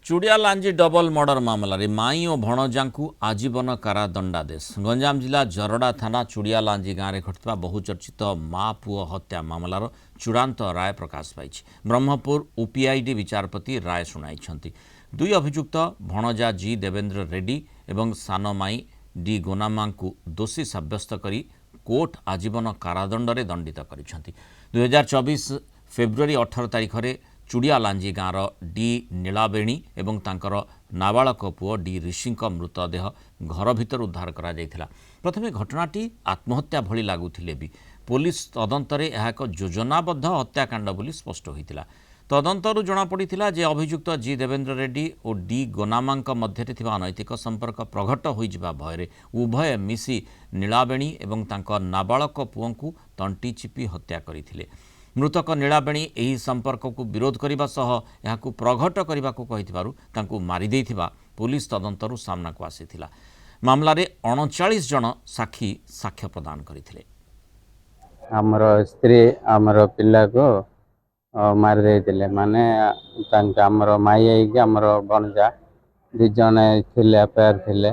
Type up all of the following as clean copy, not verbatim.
चुड़िया Lanji double murder मामलें माई और भणजा को आजीवन कारादंडादेश। गंजाम जिला जरडा थाना चुड़िया लांजी गाँव में घटता बहुचर्चित माँ पुओ हत्या मामलार चूड़ांत राय प्रकाश पाई। ब्रह्मपुर ओपीआईडी विचारपति राय शुणाई। दुई अभियुक्त भणजा जी देवेंद्र रेड्डी और सान माई डी गोनामा को दोषी साब्यस्त कर कोर्ट आजीवन कारादंड दंडित कर 2024 फेब्रुआरी 18 तारिख में चुड़िया लांजी गाँवर डी नीलाबेणी और तांकर नाबालक पुओ डी ऋषि मृतदेह घर भीतर उद्धार करा जायथिला। प्रथमे घटनाटी आत्महत्या भली लागुथिले भी पुलिस तदंतरे यह एक योजनाबद्ध हत्याकांड बोली स्पष्ट होइतिला। तदंतरु जना पड़िथिला जे अभियुक्त जी देवेंद्र रेड्डी और डी गोनामा मध्य थिबा अनैतिक संपर्क प्रघट होइजिबा भୟରେ उभय मिसी नीलाबेणी और तांकर नाबालक पुओं को तंटी चिपी हत्या करथिले। मृतक नीलाबेणी यही संपर्क को विरोध करने सह यह प्रघट करने को कही मारी देथिबा पुलिस तदंतरु सामना को आसीथिला। मामलारे 39 जन साक्षी साक्ष्य प्रदान करथिले। हमर स्त्री हमर पिल्ला को मार देथिले माने हमर माई आइके हमर भणजा दि जन थिले अफेयर थिले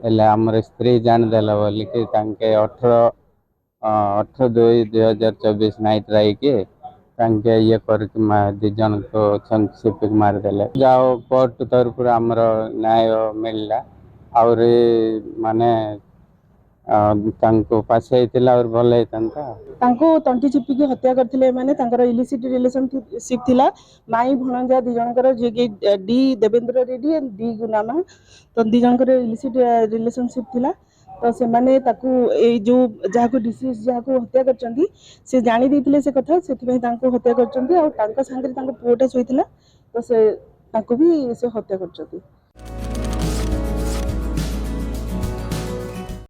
एले हमर स्त्री जान देला बोली कि तांके 18/2/2024 नाइट रही के ये कर दि जन को छिपिक मार देले। जाओ कोर्ट तरफ हमर न्याय मिलला और माने पासे और भल तंटी चिपिकी हत्या करथिले माने तांकर इलिसिट रिलेशनशिप थिला माई भणजा दि जनकर जे कि D Devendra Reddy and D गुनामा तो दि जनकर इलिसिट रिलेशनशिप थिला। तो से माने ताकू ए जो जाको डिसीज जाको हत्या करचंदी से जानि दैथिले से कथा सेति तांको हत्या करचंदी और तांका संगे तांको पुओटा सोइथिला तो से तांको भी से हत्या करचंदी।